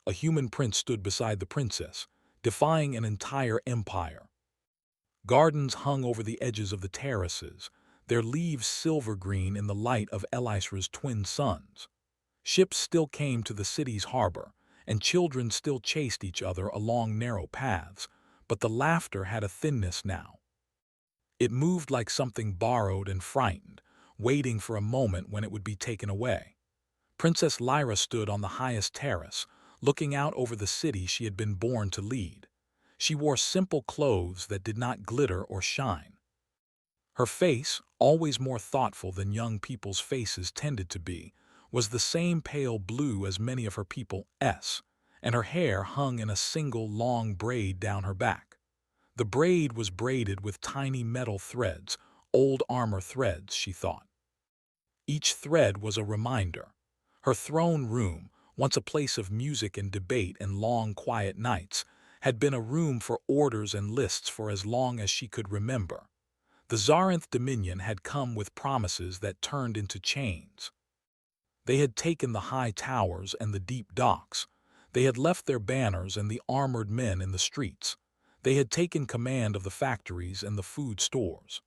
A human prince stood beside the princess, defying an entire empire. Gardens hung over the edges of the terraces, their leaves silver-green in the light of Elisra's twin suns. Ships still came to the city's harbor, and children still chased each other along narrow paths, but the laughter had a thinness now. It moved like something borrowed and frightened, waiting for a moment when it would be taken away. Princess Lyra stood on the highest terrace, looking out over the city she had been born to lead. She wore simple clothes that did not glitter or shine. Her face, always more thoughtful than young people's faces tended to be, was the same pale blue as many of her people's, and her hair hung in a single long braid down her back. The braid was braided with tiny metal threads, old armor threads, she thought. Each thread was a reminder. Her throne room, once a place of music and debate and long, quiet nights, had been a room for orders and lists for as long as she could remember. The Zarinth Dominion had come with promises that turned into chains. They had taken the high towers and the deep docks. They had left their banners and the armored men in the streets. They had taken command of the factories and the food stores.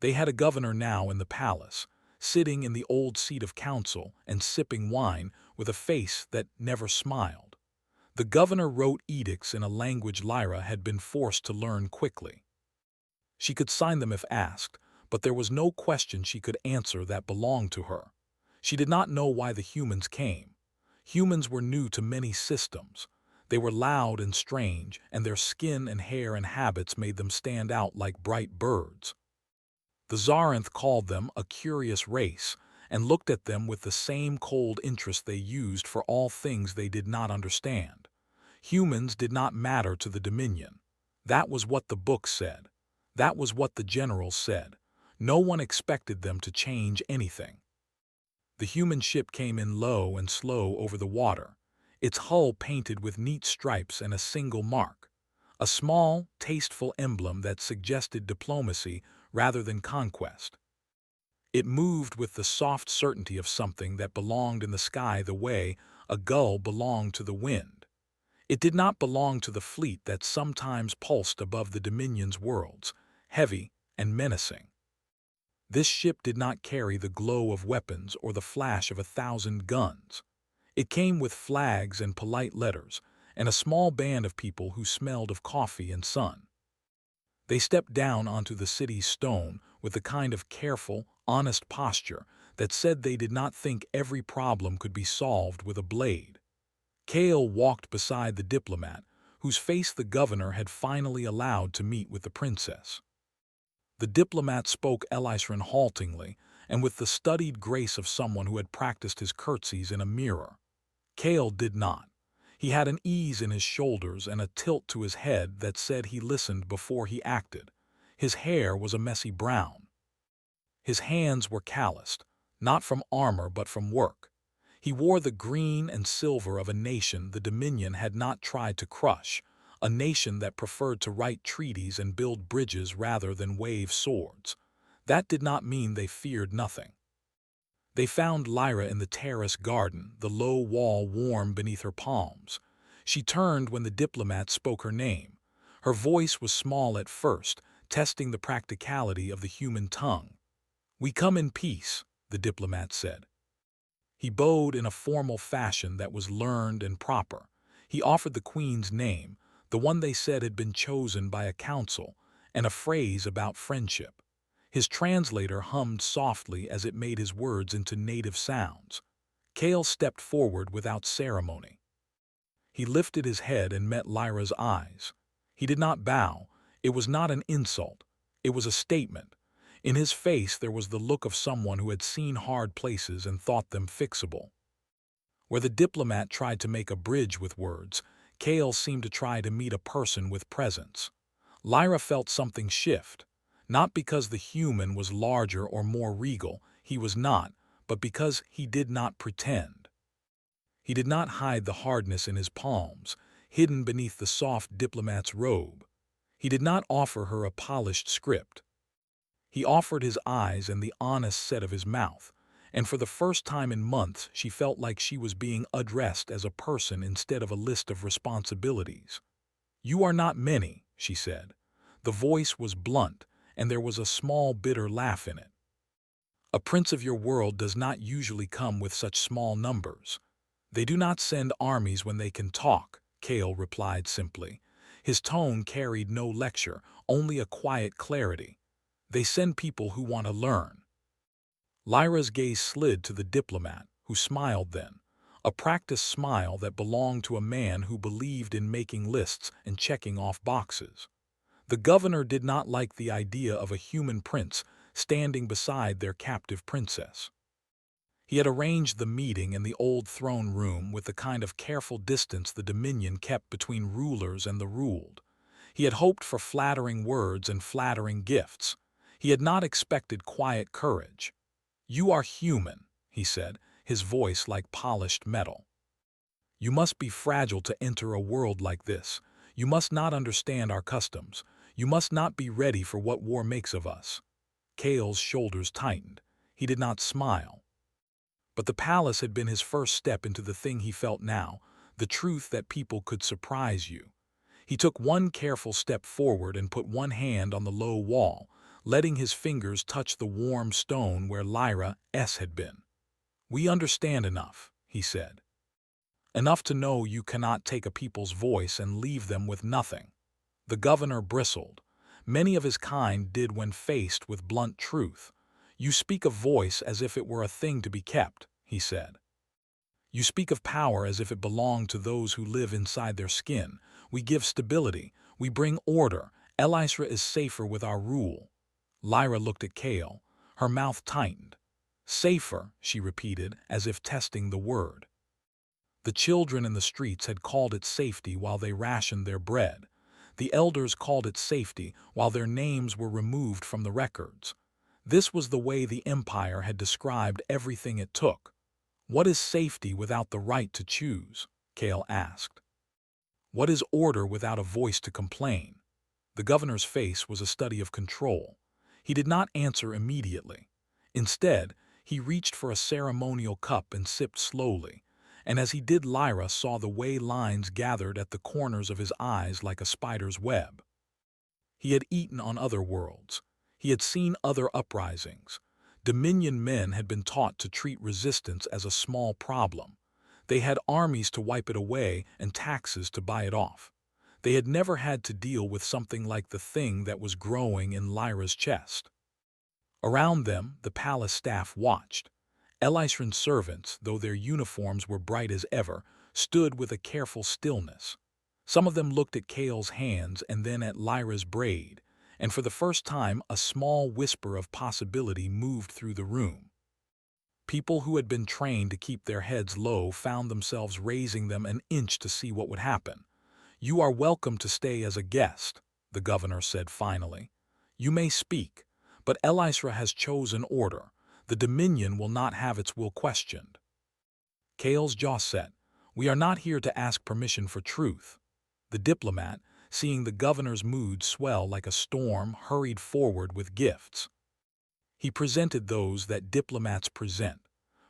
They had a governor now in the palace, sitting in the old seat of council and sipping wine with a face that never smiled. The governor wrote edicts in a language Lyra had been forced to learn quickly. She could sign them if asked, but there was no question she could answer that belonged to her. She did not know why the humans came. Humans were new to many systems. They were loud and strange, and their skin and hair and habits made them stand out like bright birds. The Zarinth called them a curious race, and looked at them with the same cold interest they used for all things they did not understand. Humans did not matter to the Dominion. That was what the book said. That was what the generals said. No one expected them to change anything. The human ship came in low and slow over the water, its hull painted with neat stripes and a single mark, a small, tasteful emblem that suggested diplomacy rather than conquest. It moved with the soft certainty of something that belonged in the sky the way a gull belonged to the wind. It did not belong to the fleet that sometimes pulsed above the Dominion's worlds, heavy and menacing. This ship did not carry the glow of weapons or the flash of 1,000 guns. It came with flags and polite letters, and a small band of people who smelled of coffee and sun. They stepped down onto the city's stone with the kind of careful, honest posture that said they did not think every problem could be solved with a blade. Kale walked beside the diplomat, whose face the governor had finally allowed to meet with the princess. The diplomat spoke Elisran haltingly and with the studied grace of someone who had practiced his curtsies in a mirror. Kale did not. He had an ease in his shoulders and a tilt to his head that said he listened before he acted. His hair was a messy brown. His hands were calloused, not from armor but from work. He wore the green and silver of a nation the Dominion had not tried to crush, a nation that preferred to write treaties and build bridges rather than wave swords. That did not mean they feared nothing. They found Lyra in the terrace garden, the low wall warm beneath her palms. She turned when the diplomat spoke her name. Her voice was small at first, testing the practicality of the human tongue. "We come in peace," the diplomat said. He bowed in a formal fashion that was learned and proper. He offered the queen's name, the one they said had been chosen by a council, and a phrase about friendship. His translator hummed softly as it made his words into native sounds. Kale stepped forward without ceremony. He lifted his head and met Lyra's eyes. He did not bow. It was not an insult. It was a statement. In his face there was the look of someone who had seen hard places and thought them fixable. Where the diplomat tried to make a bridge with words, Kale seemed to try to meet a person with presence. Lyra felt something shift, not because the human was larger or more regal, he was not, but because he did not pretend. He did not hide the hardness in his palms, hidden beneath the soft diplomat's robe. He did not offer her a polished script. He offered his eyes and the honest set of his mouth, and for the first time in months she felt like she was being addressed as a person instead of a list of responsibilities. "You are not many," she said. The voice was blunt, and there was a small bitter laugh in it. "A prince of your world does not usually come with such small numbers. They do not send armies when they can talk," Kale replied simply. His tone carried no lecture, only a quiet clarity. "They send people who want to learn." Lyra's gaze slid to the diplomat, who smiled then, a practiced smile that belonged to a man who believed in making lists and checking off boxes. The governor did not like the idea of a human prince standing beside their captive princess. He had arranged the meeting in the old throne room with the kind of careful distance the Dominion kept between rulers and the ruled. He had hoped for flattering words and flattering gifts. He had not expected quiet courage. "You are human," he said, his voice like polished metal. "You must be fragile to enter a world like this. You must not understand our customs. You must not be ready for what war makes of us." Kale's shoulders tightened. He did not smile. But the palace had been his first step into the thing he felt now, the truth that people could surprise you. He took one careful step forward and put one hand on the low wall, letting his fingers touch the warm stone where Lyra's had been. "We understand enough," he said. "Enough to know you cannot take a people's voice and leave them with nothing." The governor bristled. Many of his kind did when faced with blunt truth. "You speak of voice as if it were a thing to be kept," he said. "You speak of power as if it belonged to those who live inside their skin. We give stability. We bring order. Elisra is safer with our rule." Lyra looked at Kale. Her mouth tightened. "Safer," she repeated, as if testing the word. The children in the streets had called it safety while they rationed their bread. The elders called it safety while their names were removed from the records. This was the way the Empire had described everything it took. "What is safety without the right to choose?" Kale asked. "What is order without a voice to complain?" The governor's face was a study of control. He did not answer immediately. Instead, he reached for a ceremonial cup and sipped slowly, and as he did Lyra saw the way lines gathered at the corners of his eyes like a spider's web. He had eaten on other worlds. He had seen other uprisings. Dominion men had been taught to treat resistance as a small problem. They had armies to wipe it away and taxes to buy it off. They had never had to deal with something like the thing that was growing in Lyra's chest. Around them, the palace staff watched. Elisran's servants, though their uniforms were bright as ever, stood with a careful stillness. Some of them looked at Kale's hands and then at Lyra's braid, and for the first time a small whisper of possibility moved through the room. People who had been trained to keep their heads low found themselves raising them an inch to see what would happen. "You are welcome to stay as a guest," the governor said finally. "You may speak, but Elisra has chosen order. The Dominion will not have its will questioned." Kale's jaw set. "We are not here to ask permission for truth." The diplomat, seeing the governor's mood swell like a storm, hurried forward with gifts. He presented those that diplomats present,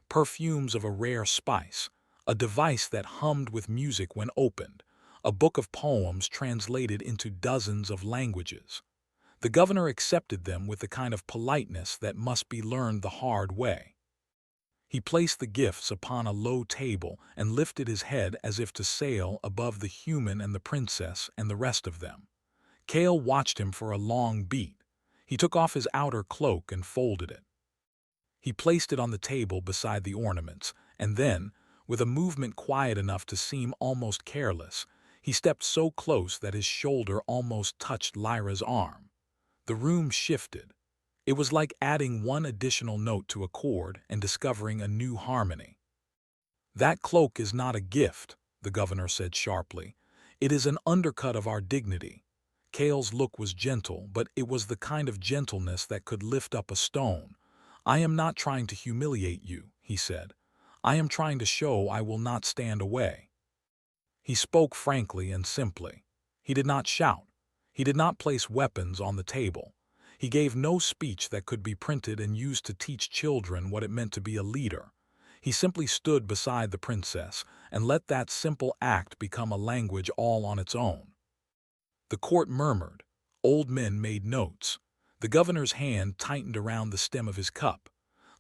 perfumes of a rare spice, a device that hummed with music when opened, a book of poems translated into dozens of languages. The governor accepted them with the kind of politeness that must be learned the hard way. He placed the gifts upon a low table and lifted his head as if to sail above the human and the princess and the rest of them. Kale watched him for a long beat. He took off his outer cloak and folded it. He placed it on the table beside the ornaments, and then, with a movement quiet enough to seem almost careless, he stepped so close that his shoulder almost touched Lyra's arm. The room shifted. It was like adding one additional note to a chord and discovering a new harmony. "That cloak is not a gift," the governor said sharply. "It is an undercut of our dignity." Kale's look was gentle, but it was the kind of gentleness that could lift up a stone. "I am not trying to humiliate you," he said. "I am trying to show I will not stand away." He spoke frankly and simply. He did not shout. He did not place weapons on the table. He gave no speech that could be printed and used to teach children what it meant to be a leader. He simply stood beside the princess and let that simple act become a language all on its own. The court murmured. Old men made notes. The governor's hand tightened around the stem of his cup.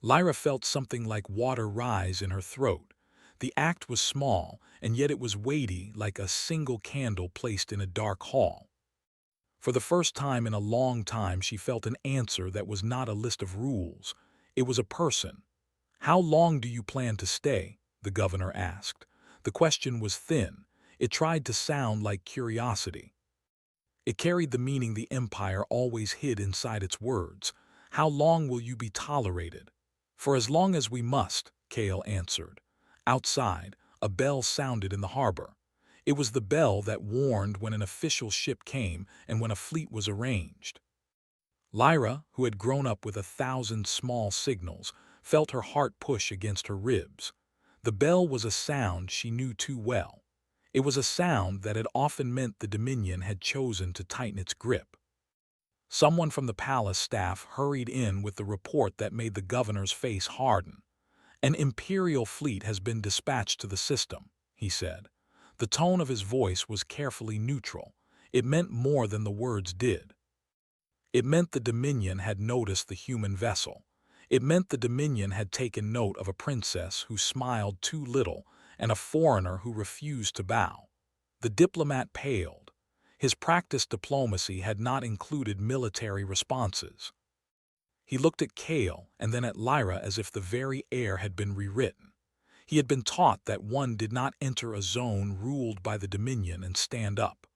Lyra felt something like water rise in her throat. The act was small, and yet it was weighty, like a single candle placed in a dark hall. For the first time in a long time, she felt an answer that was not a list of rules. It was a person. "How long do you plan to stay?" the governor asked. The question was thin. It tried to sound like curiosity. It carried the meaning the Empire always hid inside its words. "How long will you be tolerated?" "For as long as we must," Kale answered. Outside, a bell sounded in the harbor. It was the bell that warned when an official ship came and when a fleet was arranged. Lyra, who had grown up with 1,000 small signals, felt her heart push against her ribs. The bell was a sound she knew too well. It was a sound that had often meant the Dominion had chosen to tighten its grip. Someone from the palace staff hurried in with the report that made the governor's face harden. "An Imperial fleet has been dispatched to the system," he said. The tone of his voice was carefully neutral. It meant more than the words did. It meant the Dominion had noticed the human vessel. It meant the Dominion had taken note of a princess who smiled too little and a foreigner who refused to bow. The diplomat paled. His practiced diplomacy had not included military responses. He looked at Kale and then at Lyra as if the very air had been rewritten. He had been taught that one did not enter a zone ruled by the Dominion and stand up.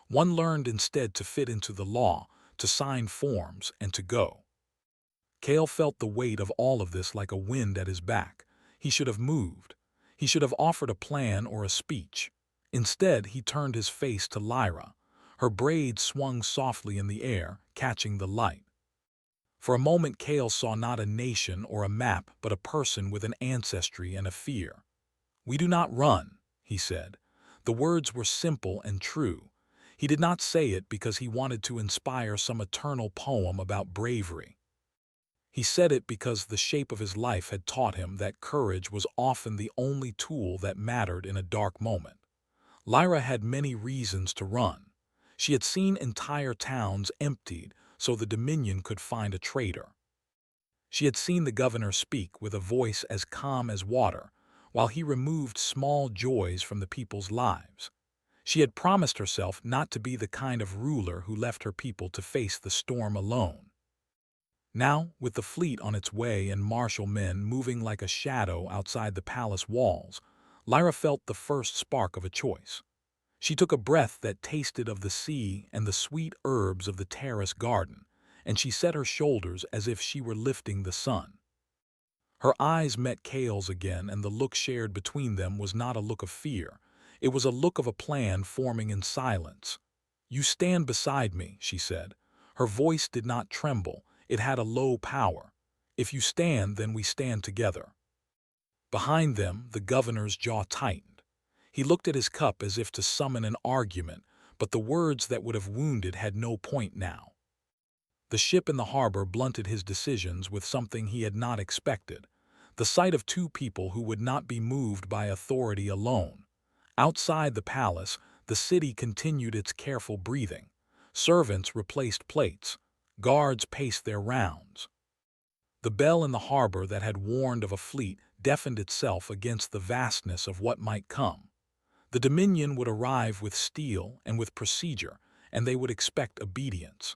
One learned instead to fit into the law, to sign forms, and to go. Kale felt the weight of all of this like a wind at his back. He should have moved. He should have offered a plan or a speech. Instead, he turned his face to Lyra. Her braids swung softly in the air, catching the light. For a moment, Kale saw not a nation or a map, but a person with an ancestry and a fear. "We do not run," he said. The words were simple and true. He did not say it because he wanted to inspire some eternal poem about bravery. He said it because the shape of his life had taught him that courage was often the only tool that mattered in a dark moment. Lyra had many reasons to run. She had seen entire towns emptied so the Dominion could find a traitor. She had seen the governor speak with a voice as calm as water, while he removed small joys from the people's lives. She had promised herself not to be the kind of ruler who left her people to face the storm alone. Now, with the fleet on its way and martial men moving like a shadow outside the palace walls, Lyra felt the first spark of a choice. She took a breath that tasted of the sea and the sweet herbs of the terrace garden, and she set her shoulders as if she were lifting the sun. Her eyes met Kale's again, and the look shared between them was not a look of fear. It was a look of a plan forming in silence. "You stand beside me," she said. Her voice did not tremble. It had a low power. "If you stand, then we stand together." Behind them, the governor's jaw tightened. He looked at his cup as if to summon an argument, but the words that would have wounded had no point now. The ship in the harbor blunted his decisions with something he had not expected. The sight of two people who would not be moved by authority alone. Outside the palace, the city continued its careful breathing. Servants replaced plates. Guards paced their rounds. The bell in the harbor that had warned of a fleet deafened itself against the vastness of what might come. The Dominion would arrive with steel and with procedure, and they would expect obedience.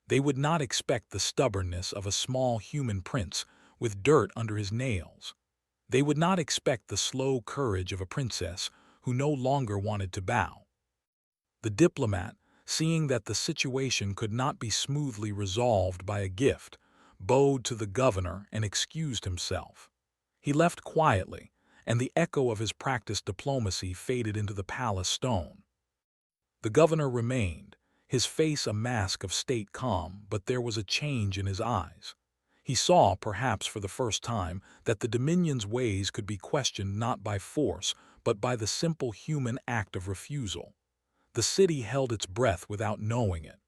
They would not expect the stubbornness of a small human prince with dirt under his nails. They would not expect the slow courage of a princess who no longer wanted to bow. The diplomat, seeing that the situation could not be smoothly resolved by a gift, bowed to the governor and excused himself. He left quietly, and the echo of his practiced diplomacy faded into the palace stone. The governor remained, his face a mask of state calm, but there was a change in his eyes. He saw, perhaps for the first time, that the Dominion's ways could be questioned not by force, but by the simple human act of refusal. The city held its breath without knowing it.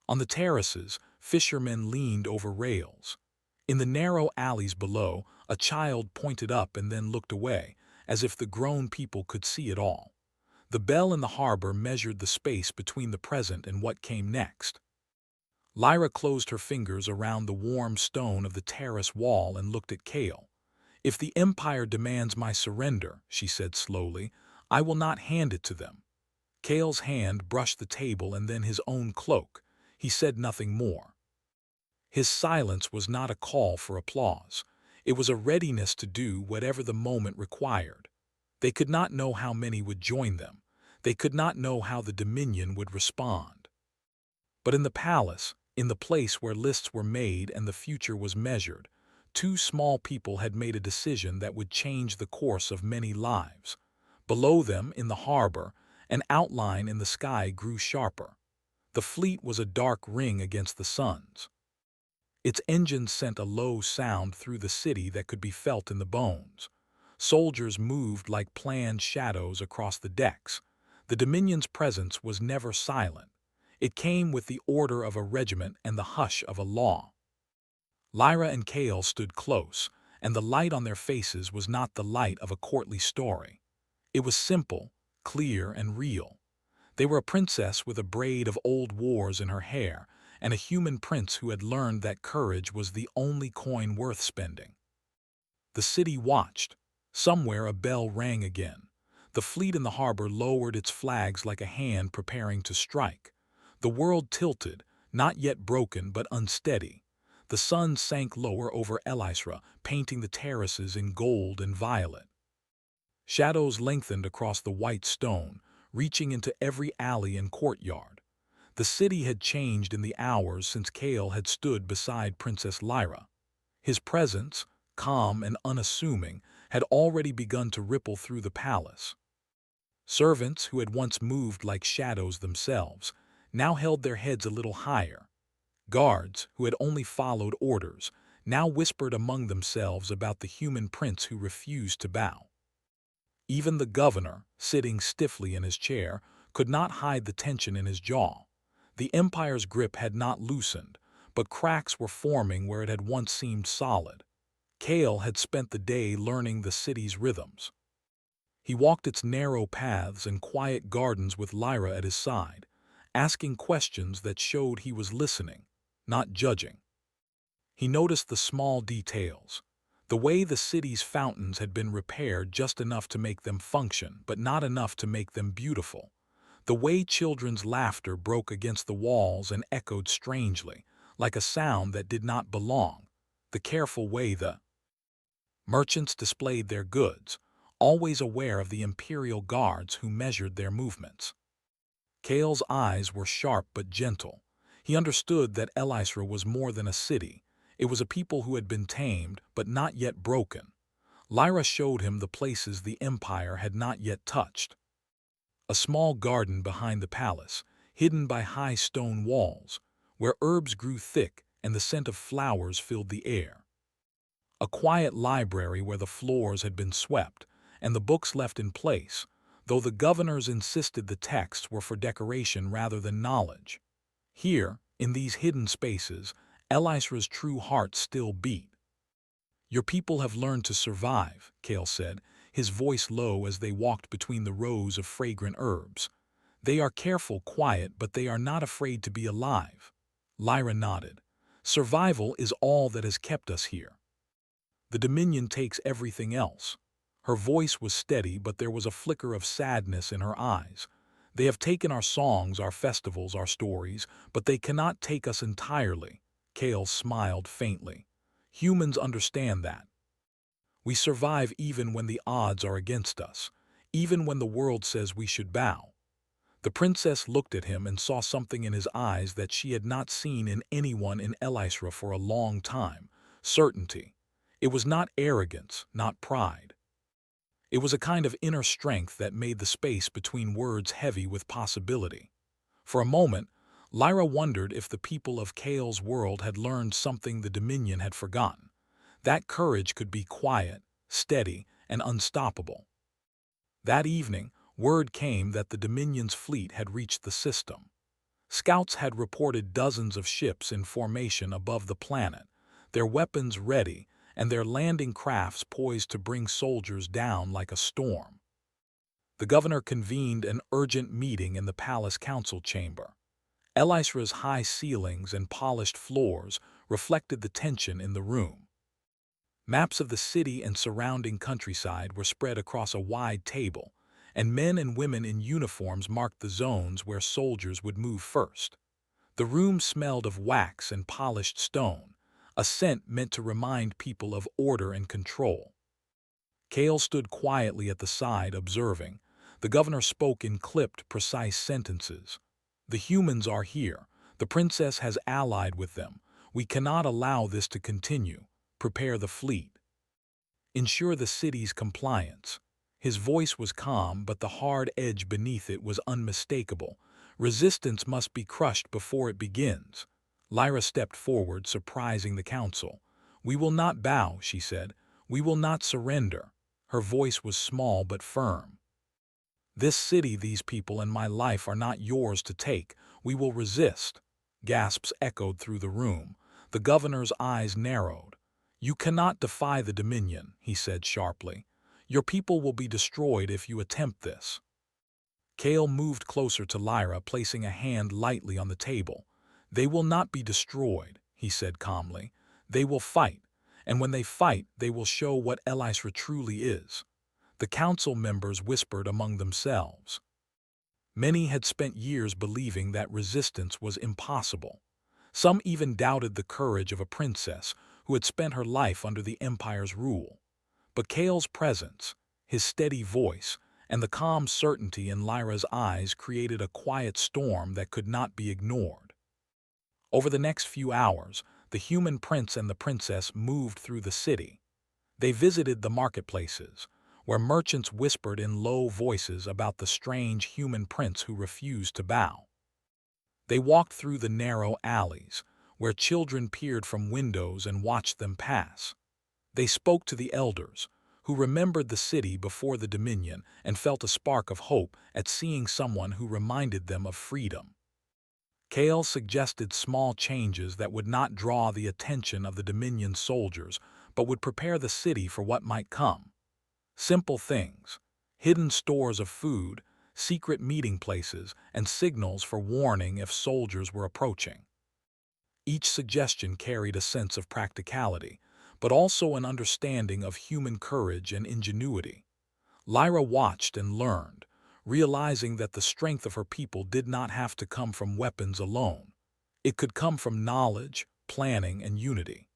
On the terraces, Fishermen leaned over rails. In the narrow alleys below, a child pointed up and then looked away, as if the grown people could see it all. The bell in the harbor measured the space between the present and what came next. Lyra closed her fingers around the warm stone of the terrace wall and looked at Kale. "If the Empire demands my surrender," she said slowly, "I will not hand it to them." Kale's hand brushed the table and then his own cloak. He said nothing more. His silence was not a call for applause. It was a readiness to do whatever the moment required. They could not know how many would join them. They could not know how the Dominion would respond. But in the palace, in the place where lists were made and the future was measured, two small people had made a decision that would change the course of many lives. Below them, in the harbor, an outline in the sky grew sharper. The fleet was a dark ring against the suns. Its engines sent a low sound through the city that could be felt in the bones. Soldiers moved like planned shadows across the decks. The Dominion's presence was never silent. It came with the order of a regiment and the hush of a law. Lyra and Kale stood close, and the light on their faces was not the light of a courtly story. It was simple, clear, and real. They were a princess with a braid of old wars in her hair, and a human prince who had learned that courage was the only coin worth spending. The city watched. Somewhere a bell rang again. The fleet in the harbor lowered its flags like a hand preparing to strike. The world tilted, not yet broken but unsteady. The sun sank lower over Elisra, painting the terraces in gold and violet. Shadows lengthened across the white stone, reaching into every alley and courtyard. The city had changed in the hours since Kale had stood beside Princess Lyra. His presence, calm and unassuming, had already begun to ripple through the palace. Servants who had once moved like shadows themselves now held their heads a little higher. Guards, who had only followed orders, now whispered among themselves about the human prince who refused to bow. Even the governor, sitting stiffly in his chair, could not hide the tension in his jaw. The Empire's grip had not loosened, but cracks were forming where it had once seemed solid. Kale had spent the day learning the city's rhythms. He walked its narrow paths and quiet gardens with Lyra at his side, asking questions that showed he was listening, not judging. He noticed the small details. The way the city's fountains had been repaired just enough to make them function, but not enough to make them beautiful. The way children's laughter broke against the walls and echoed strangely, like a sound that did not belong. The careful way the merchants displayed their goods, always aware of the imperial guards who measured their movements. Kale's eyes were sharp but gentle. He understood that Elisra was more than a city. It was a people who had been tamed, but not yet broken. Lyra showed him the places the Empire had not yet touched. A small garden behind the palace, hidden by high stone walls, where herbs grew thick and the scent of flowers filled the air. A quiet library where the floors had been swept and the books left in place, though the governors insisted the texts were for decoration rather than knowledge. Here, in these hidden spaces, Elisra's true heart still beat. "Your people have learned to survive," Kale said, his voice low as they walked between the rows of fragrant herbs. "They are careful, quiet, but they are not afraid to be alive." Lyra nodded. "Survival is all that has kept us here. The Dominion takes everything else." Her voice was steady, but there was a flicker of sadness in her eyes. "They have taken our songs, our festivals, our stories, but they cannot take us entirely." Kale smiled faintly. "Humans understand that. We survive even when the odds are against us, even when the world says we should bow." The princess looked at him and saw something in his eyes that she had not seen in anyone in Elisra for a long time: certainty. It was not arrogance, not pride. It was a kind of inner strength that made the space between words heavy with possibility. For a moment, Lyra wondered if the people of Kale's world had learned something the Dominion had forgotten. That courage could be quiet, steady, and unstoppable. That evening, word came that the Dominion's fleet had reached the system. Scouts had reported dozens of ships in formation above the planet, their weapons ready and their landing crafts poised to bring soldiers down like a storm. The governor convened an urgent meeting in the palace council chamber. Elisra's high ceilings and polished floors reflected the tension in the room. Maps of the city and surrounding countryside were spread across a wide table, and men and women in uniforms marked the zones where soldiers would move first. The room smelled of wax and polished stone, a scent meant to remind people of order and control. Kale stood quietly at the side, observing. The governor spoke in clipped, precise sentences. "The humans are here. The princess has allied with them. We cannot allow this to continue. Prepare the fleet. Ensure the city's compliance." His voice was calm, but the hard edge beneath it was unmistakable. Resistance must be crushed before it begins. Lyra stepped forward, surprising the council. "We will not bow," she said. "We will not surrender." Her voice was small but firm. "This city, these people, and my life are not yours to take. We will resist." Gasps echoed through the room. The governor's eyes narrowed. "You cannot defy the Dominion," he said sharply. "Your people will be destroyed if you attempt this." Kale moved closer to Lyra, placing a hand lightly on the table. "They will not be destroyed," he said calmly. "They will fight, and when they fight, they will show what Elisra truly is." The council members whispered among themselves. Many had spent years believing that resistance was impossible. Some even doubted the courage of a princess who had spent her life under the Empire's rule. But Kale's presence, his steady voice, and the calm certainty in Lyra's eyes created a quiet storm that could not be ignored. Over the next few hours, the human prince and the princess moved through the city. They visited the marketplaces, where merchants whispered in low voices about the strange human prince who refused to bow. They walked through the narrow alleys, where children peered from windows and watched them pass. They spoke to the elders, who remembered the city before the Dominion and felt a spark of hope at seeing someone who reminded them of freedom. Kale suggested small changes that would not draw the attention of the Dominion soldiers, but would prepare the city for what might come. Simple things: hidden stores of food, secret meeting places, and signals for warning if soldiers were approaching. Each suggestion carried a sense of practicality, but also an understanding of human courage and ingenuity. Lyra watched and learned, realizing that the strength of her people did not have to come from weapons alone. It could come from knowledge, planning, and unity.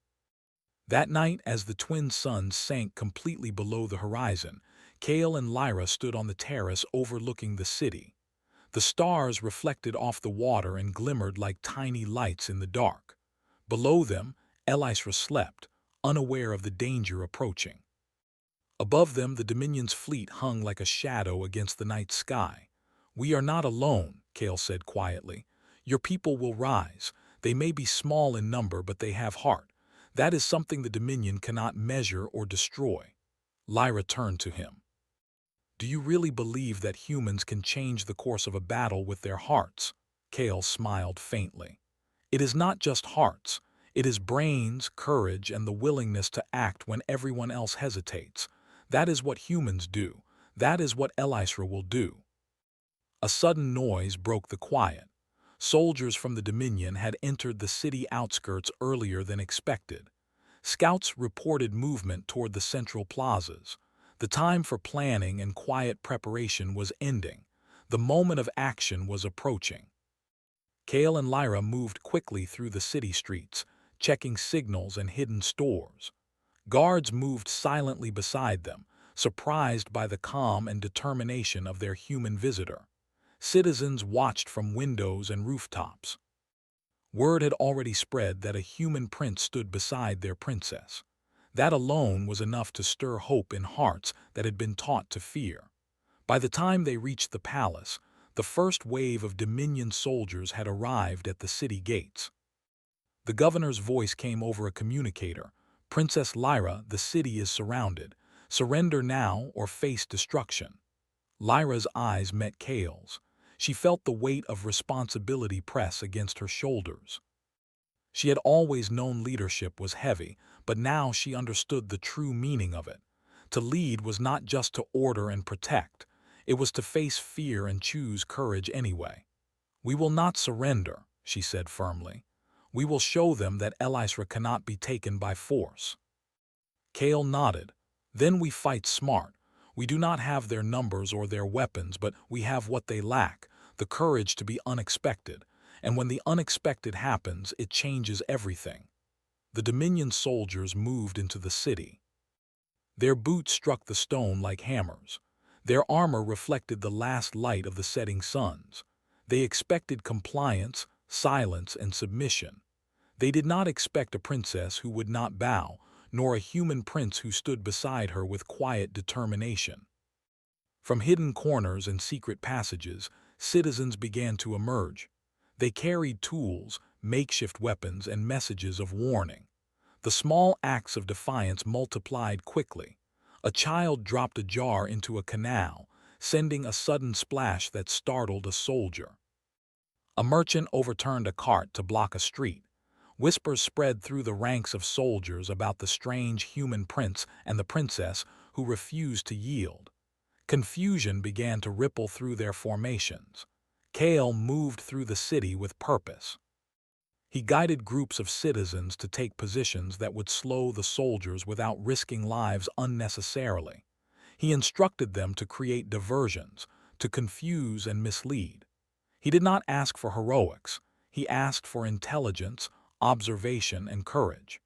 That night, as the twin suns sank completely below the horizon, Kale and Lyra stood on the terrace overlooking the city. The stars reflected off the water and glimmered like tiny lights in the dark. Below them, Elisra slept, unaware of the danger approaching. Above them, the Dominion's fleet hung like a shadow against the night sky. "We are not alone," Kale said quietly. "Your people will rise. They may be small in number, but they have heart. That is something the Dominion cannot measure or destroy." Lyra turned to him. "Do you really believe that humans can change the course of a battle with their hearts?" Kale smiled faintly. "It is not just hearts. It is brains, courage, and the willingness to act when everyone else hesitates. That is what humans do. That is what Elisra will do." A sudden noise broke the quiet. Soldiers from the Dominion had entered the city outskirts earlier than expected. Scouts reported movement toward the central plazas. The time for planning and quiet preparation was ending. The moment of action was approaching. Kale and Lyra moved quickly through the city streets, checking signals and hidden stores. Guards moved silently beside them, surprised by the calm and determination of their human visitor. Citizens watched from windows and rooftops. Word had already spread that a human prince stood beside their princess. That alone was enough to stir hope in hearts that had been taught to fear. By the time they reached the palace, the first wave of Dominion soldiers had arrived at the city gates. The governor's voice came over a communicator. "Princess Lyra, the city is surrounded. Surrender now or face destruction." Lyra's eyes met Kale's. She felt the weight of responsibility press against her shoulders. She had always known leadership was heavy, but now she understood the true meaning of it. To lead was not just to order and protect, it was to face fear and choose courage anyway. "We will not surrender," she said firmly. "We will show them that Elisra cannot be taken by force." Kale nodded. "Then we fight smart. We do not have their numbers or their weapons, but we have what they lack, the courage to be unexpected. And when the unexpected happens, it changes everything." The Dominion soldiers moved into the city. Their boots struck the stone like hammers. Their armor reflected the last light of the setting suns. They expected compliance, silence, and submission. They did not expect a princess who would not bow, nor a human prince who stood beside her with quiet determination. From hidden corners and secret passages, citizens began to emerge. They carried tools, makeshift weapons, and messages of warning. The small acts of defiance multiplied quickly. A child dropped a jar into a canal, sending a sudden splash that startled a soldier. A merchant overturned a cart to block a street. Whispers spread through the ranks of soldiers about the strange human prince and the princess who refused to yield. Confusion began to ripple through their formations. Kale moved through the city with purpose. He guided groups of citizens to take positions that would slow the soldiers without risking lives unnecessarily. He instructed them to create diversions, to confuse and mislead. He did not ask for heroics. He asked for intelligence, observation, and courage.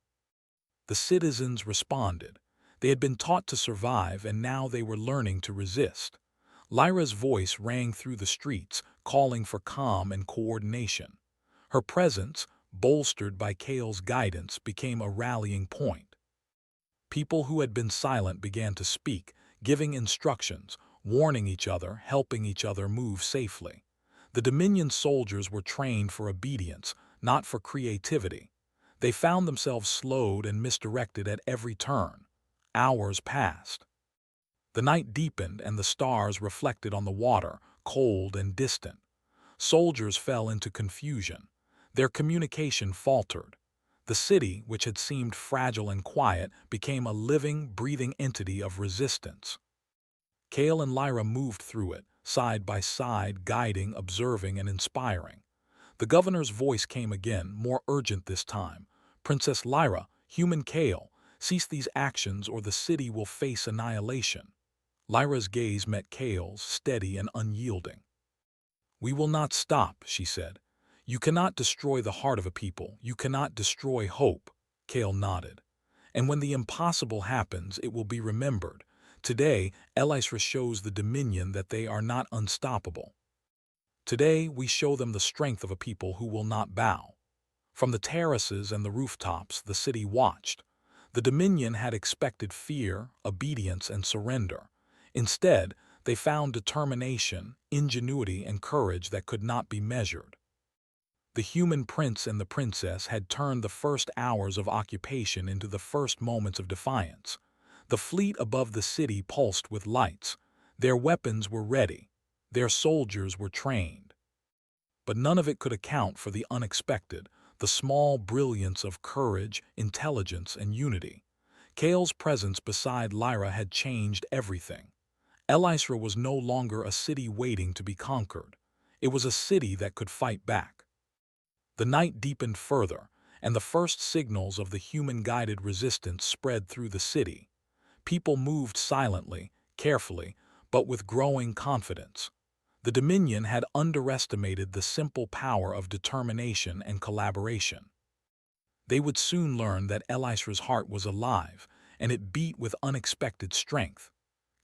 The citizens responded. They had been taught to survive, and now they were learning to resist. Lyra's voice rang through the streets, calling for calm and coordination. Her presence, bolstered by Kale's guidance, became a rallying point. People who had been silent began to speak, giving instructions, warning each other, helping each other move safely. The Dominion soldiers were trained for obedience, not for creativity. They found themselves slowed and misdirected at every turn. Hours passed. The night deepened and the stars reflected on the water, cold and distant. Soldiers fell into confusion. Their communication faltered. The city, which had seemed fragile and quiet, became a living, breathing entity of resistance. Kale and Lyra moved through it, side by side, guiding, observing, and inspiring. The governor's voice came again, more urgent this time. "Princess Lyra, human Kale, cease these actions or the city will face annihilation." Lyra's gaze met Kale's, steady and unyielding. "We will not stop," she said. "You cannot destroy the heart of a people. You cannot destroy hope." Kale nodded. "And when the impossible happens, it will be remembered. Today, Elisra shows the Dominion that they are not unstoppable. Today, we show them the strength of a people who will not bow." From the terraces and the rooftops, the city watched. The Dominion had expected fear, obedience, and surrender. Instead, they found determination, ingenuity, and courage that could not be measured. The human prince and the princess had turned the first hours of occupation into the first moments of defiance. The fleet above the city pulsed with lights. Their weapons were ready. Their soldiers were trained. But none of it could account for the unexpected, the small brilliance of courage, intelligence, and unity. Kale's presence beside Lyra had changed everything. Elisra was no longer a city waiting to be conquered. It was a city that could fight back. The night deepened further, and the first signals of the human-guided resistance spread through the city. People moved silently, carefully, but with growing confidence. The Dominion had underestimated the simple power of determination and collaboration. They would soon learn that Elisra's heart was alive, and it beat with unexpected strength.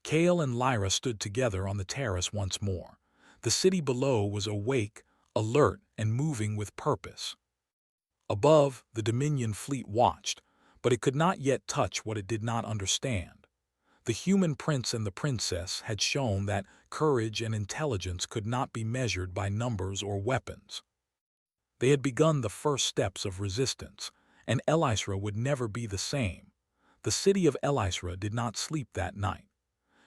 Kale and Lyra stood together on the terrace once more. The city below was awake, alert, and moving with purpose. Above, the Dominion fleet watched, but it could not yet touch what it did not understand. The human prince and the princess had shown that courage and intelligence could not be measured by numbers or weapons. They had begun the first steps of resistance, and Elisra would never be the same. The city of Elisra did not sleep that night.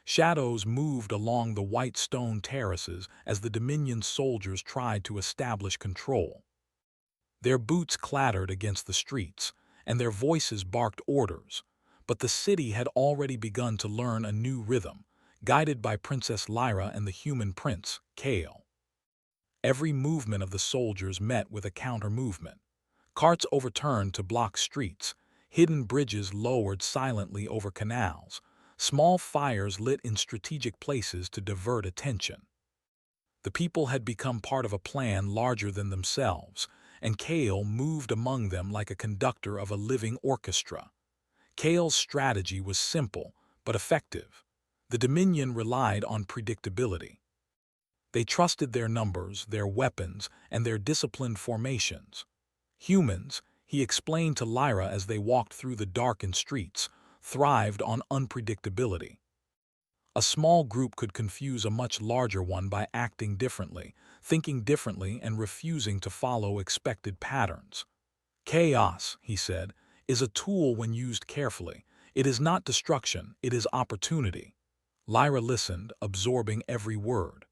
Shadows moved along the white stone terraces as the Dominion soldiers tried to establish control. Their boots clattered against the streets, and their voices barked orders, but the city had already begun to learn a new rhythm, guided by Princess Lyra and the human prince, Kale. Every movement of the soldiers met with a counter-movement. Carts overturned to block streets, hidden bridges lowered silently over canals, small fires lit in strategic places to divert attention. The people had become part of a plan larger than themselves, and Kale moved among them like a conductor of a living orchestra. Kale's strategy was simple, but effective. The Dominion relied on predictability. They trusted their numbers, their weapons, and their disciplined formations. Humans, he explained to Lyra as they walked through the darkened streets, thrived on unpredictability. A small group could confuse a much larger one by acting differently, thinking differently, and refusing to follow expected patterns. Chaos, he said, is a tool when used carefully. It is not destruction, it is opportunity. Lyra listened, absorbing every word.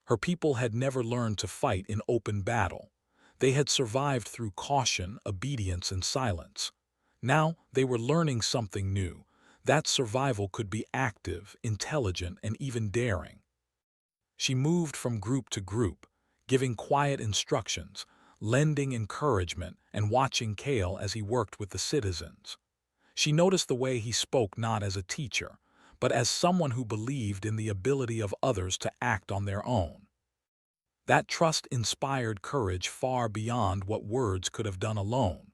Her people had never learned to fight in open battle. They had survived through caution, obedience, and silence. Now they were learning something new. That survival could be active, intelligent, and even daring. She moved from group to group, giving quiet instructions, lending encouragement, and watching Kale as he worked with the citizens. She noticed the way he spoke not as a teacher, but as someone who believed in the ability of others to act on their own. That trust inspired courage far beyond what words could have done alone.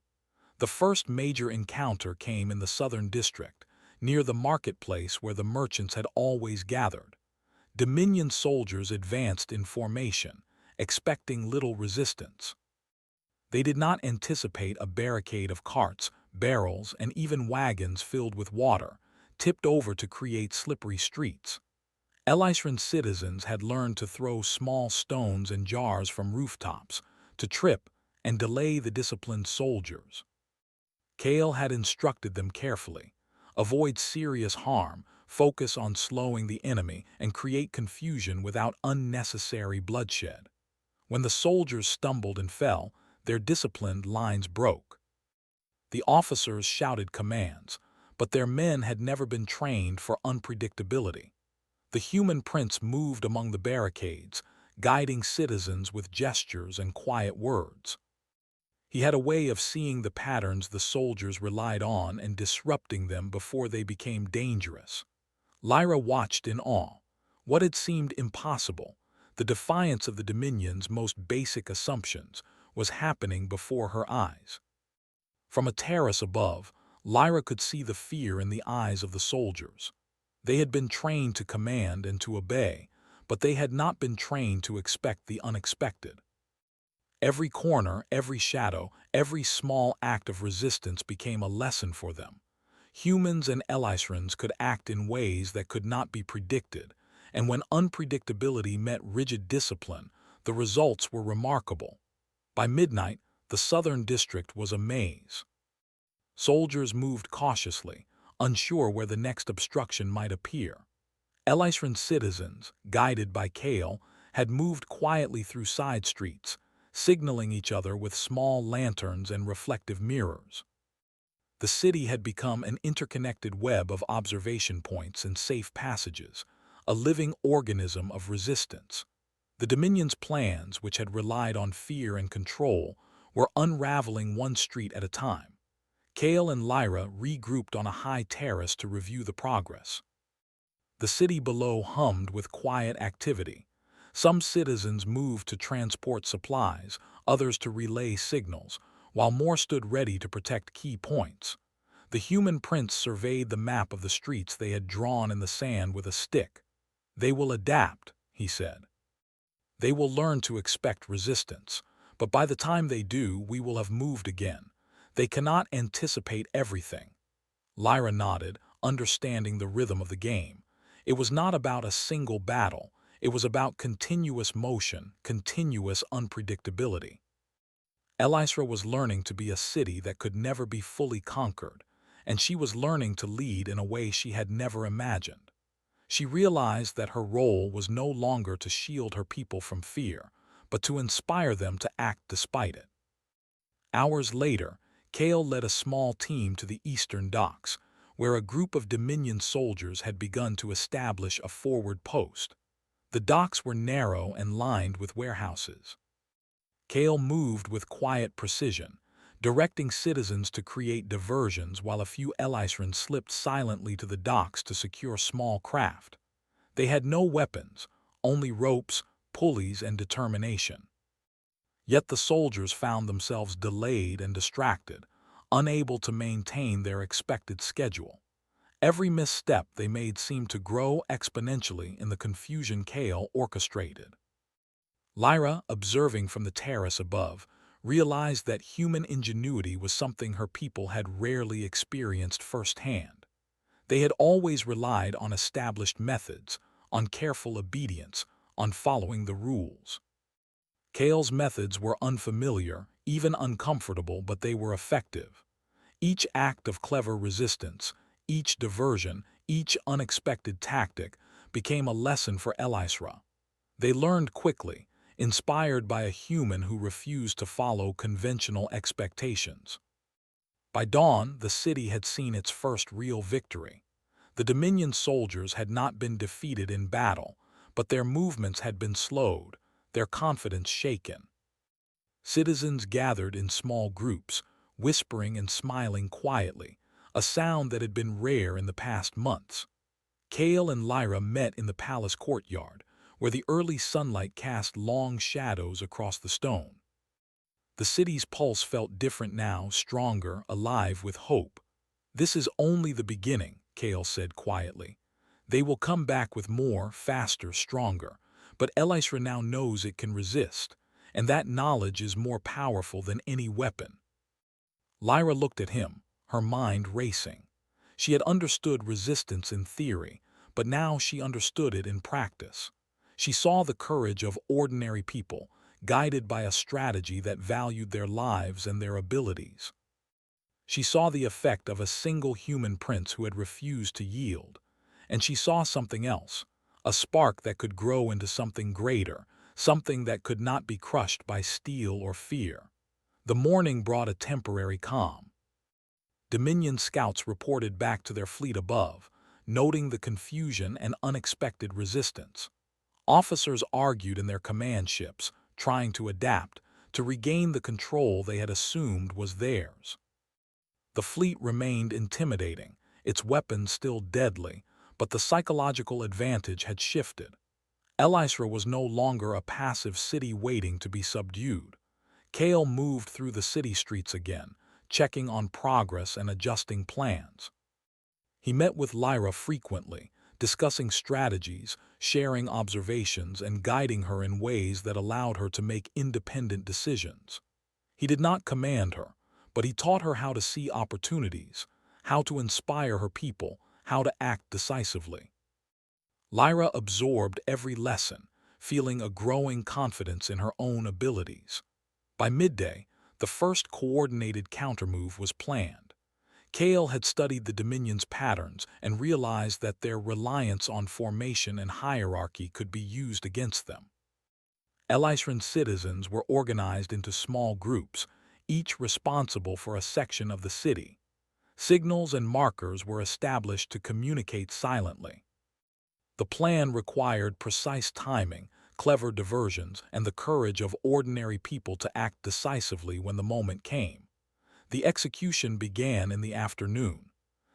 The first major encounter came in the southern district, near the marketplace where the merchants had always gathered. Dominion soldiers advanced in formation, expecting little resistance. They did not anticipate a barricade of carts, barrels, and even wagons filled with water, tipped over to create slippery streets. Elysian citizens had learned to throw small stones and jars from rooftops, to trip and delay the disciplined soldiers. Kale had instructed them carefully. Avoid serious harm, focus on slowing the enemy, and create confusion without unnecessary bloodshed. When the soldiers stumbled and fell, their disciplined lines broke. The officers shouted commands, but their men had never been trained for unpredictability. The human prince moved among the barricades, guiding citizens with gestures and quiet words. He had a way of seeing the patterns the soldiers relied on and disrupting them before they became dangerous. Lyra watched in awe. What had seemed impossible, the defiance of the Dominion's most basic assumptions, was happening before her eyes. From a terrace above, Lyra could see the fear in the eyes of the soldiers. They had been trained to command and to obey, but they had not been trained to expect the unexpected. Every corner, every shadow, every small act of resistance became a lesson for them. Humans and Elysians could act in ways that could not be predicted, and when unpredictability met rigid discipline, the results were remarkable. By midnight, the southern district was a maze. Soldiers moved cautiously, unsure where the next obstruction might appear. Elysian citizens, guided by Kale, had moved quietly through side streets, signaling each other with small lanterns and reflective mirrors. The city had become an interconnected web of observation points and safe passages, a living organism of resistance. The Dominion's plans, which had relied on fear and control, were unraveling one street at a time. Kale and Lyra regrouped on a high terrace to review the progress. The city below hummed with quiet activity. Some citizens moved to transport supplies, others to relay signals, while more stood ready to protect key points. The human prince surveyed the map of the streets they had drawn in the sand with a stick. "They will adapt," he said. "They will learn to expect resistance, but by the time they do, we will have moved again. They cannot anticipate everything." Lyra nodded, understanding the rhythm of the game. It was not about a single battle. It was about continuous motion, continuous unpredictability. Elysra was learning to be a city that could never be fully conquered, and she was learning to lead in a way she had never imagined. She realized that her role was no longer to shield her people from fear, but to inspire them to act despite it. Hours later, Kale led a small team to the eastern docks, where a group of Dominion soldiers had begun to establish a forward post. The docks were narrow and lined with warehouses. Kale moved with quiet precision, directing citizens to create diversions while a few Elysians slipped silently to the docks to secure small craft. They had no weapons, only ropes, pulleys, and determination. Yet the soldiers found themselves delayed and distracted, unable to maintain their expected schedule. Every misstep they made seemed to grow exponentially in the confusion Kale orchestrated. Lyra, observing from the terrace above, realized that human ingenuity was something her people had rarely experienced firsthand. They had always relied on established methods, on careful obedience, on following the rules. Kale's methods were unfamiliar, even uncomfortable, but they were effective. Each act of clever resistance, each diversion, each unexpected tactic became a lesson for Elysra. They learned quickly, inspired by a human who refused to follow conventional expectations. By dawn, the city had seen its first real victory. The Dominion soldiers had not been defeated in battle, but their movements had been slowed, their confidence shaken. Citizens gathered in small groups, whispering and smiling quietly, a sound that had been rare in the past months. Kale and Lyra met in the palace courtyard, where the early sunlight cast long shadows across the stone. The city's pulse felt different now, stronger, alive with hope. "This is only the beginning," Kale said quietly. "They will come back with more, faster, stronger. But Elysra now knows it can resist, and that knowledge is more powerful than any weapon." Lyra looked at him, her mind racing. She had understood resistance in theory, but now she understood it in practice. She saw the courage of ordinary people, guided by a strategy that valued their lives and their abilities. She saw the effect of a single human prince who had refused to yield. And she saw something else, a spark that could grow into something greater, something that could not be crushed by steel or fear. The morning brought a temporary calm. Dominion scouts reported back to their fleet above, noting the confusion and unexpected resistance. Officers argued in their command ships, trying to adapt, to regain the control they had assumed was theirs. The fleet remained intimidating, its weapons still deadly, but the psychological advantage had shifted. Elysra was no longer a passive city waiting to be subdued. Kale moved through the city streets again, checking on progress and adjusting plans. He met with Lyra frequently, discussing strategies, sharing observations, and guiding her in ways that allowed her to make independent decisions. He did not command her, but he taught her how to see opportunities, how to inspire her people, how to act decisively. Lyra absorbed every lesson, feeling a growing confidence in her own abilities. By midday, the first coordinated countermove was planned. Kale had studied the Dominion's patterns and realized that their reliance on formation and hierarchy could be used against them. Elysian citizens were organized into small groups, each responsible for a section of the city. Signals and markers were established to communicate silently. The plan required precise timing, clever diversions, and the courage of ordinary people to act decisively when the moment came. The execution began in the afternoon.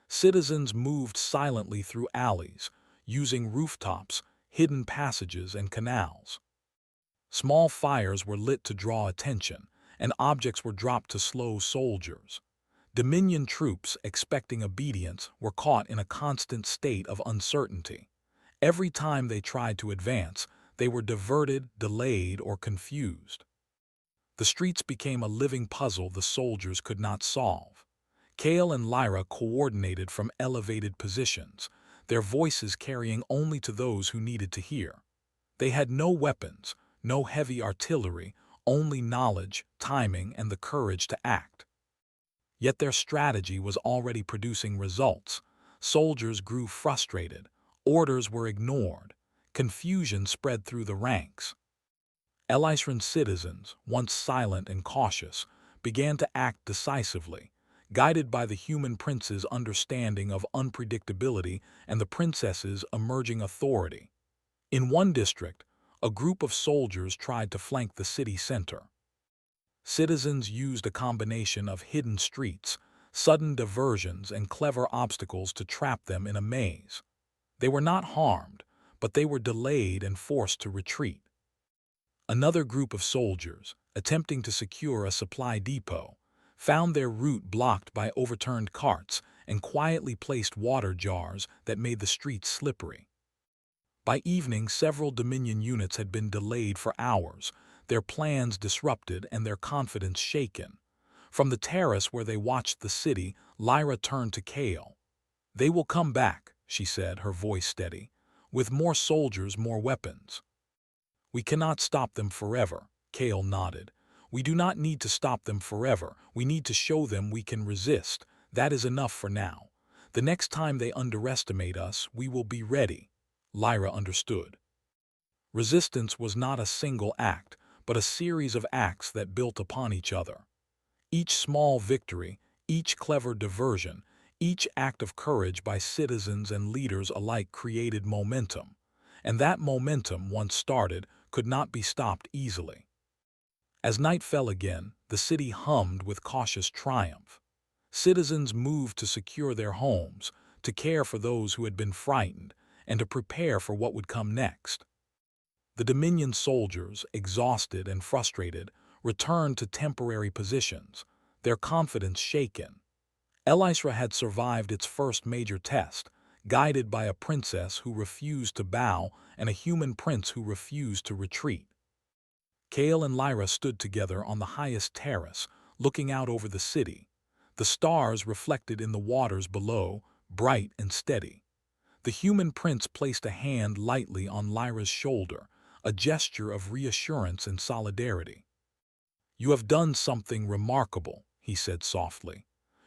Citizens moved silently through alleys, using rooftops, hidden passages, and canals. Small fires were lit to draw attention, and objects were dropped to slow soldiers. Dominion troops, expecting obedience, were caught in a constant state of uncertainty. Every time they tried to advance, they were diverted, delayed, or confused. The streets became a living puzzle the soldiers could not solve. Kale and Lyra coordinated from elevated positions, their voices carrying only to those who needed to hear. They had no weapons, no heavy artillery, only knowledge, timing, and the courage to act. Yet their strategy was already producing results. Soldiers grew frustrated. Orders were ignored. Confusion spread through the ranks. Elysian citizens, once silent and cautious, began to act decisively, guided by the human prince's understanding of unpredictability and the princess's emerging authority. In one district, a group of soldiers tried to flank the city center. Citizens used a combination of hidden streets, sudden diversions, and clever obstacles to trap them in a maze. They were not harmed, but they were delayed and forced to retreat. Another group of soldiers, attempting to secure a supply depot, found their route blocked by overturned carts and quietly placed water jars that made the streets slippery. By evening, several Dominion units had been delayed for hours, their plans disrupted and their confidence shaken. From the terrace where they watched the city, Lyra turned to Kale. "They will come back," she said, her voice steady, "with more soldiers, more weapons." "We cannot stop them forever," Kale nodded. "We do not need to stop them forever. We need to show them we can resist. That is enough for now. The next time they underestimate us, we will be ready." Lyra understood. Resistance was not a single act, but a series of acts that built upon each other. Each small victory, each clever diversion, each act of courage by citizens and leaders alike created momentum, and that momentum, once started, could not be stopped easily. As night fell again, the city hummed with cautious triumph. Citizens moved to secure their homes, to care for those who had been frightened, and to prepare for what would come next. The Dominion soldiers, exhausted and frustrated, returned to temporary positions, their confidence shaken. Elysra had survived its first major test, guided by a princess who refused to bow and a human prince who refused to retreat. Kale and Lyra stood together on the highest terrace, looking out over the city. The stars reflected in the waters below, bright and steady. The human prince placed a hand lightly on Lyra's shoulder, a gesture of reassurance and solidarity. "You have done something remarkable," he said softly.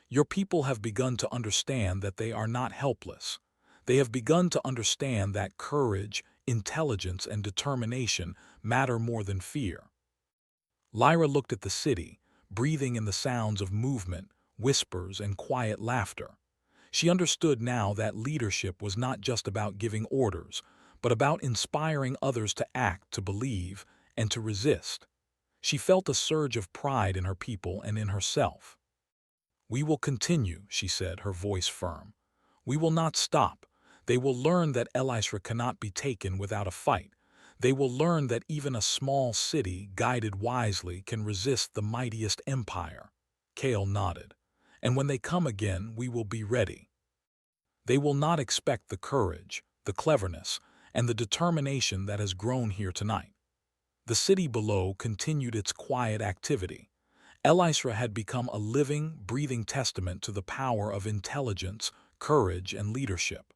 "Your people have begun to understand that they are not helpless. They have begun to understand that courage, intelligence, and determination matter more than fear." Lyra looked at the city, breathing in the sounds of movement, whispers, and quiet laughter. She understood now that leadership was not just about giving orders, but about inspiring others to act, to believe, and to resist. She felt a surge of pride in her people and in herself. "We will continue," she said, her voice firm. "We will not stop. They will learn that Elysra cannot be taken without a fight. They will learn that even a small city, guided wisely, can resist the mightiest empire." Kale nodded. "And when they come again, we will be ready. They will not expect the courage, the cleverness, and the determination that has grown here tonight." The city below continued its quiet activity. Elysra had become a living, breathing testament to the power of intelligence, courage, and leadership.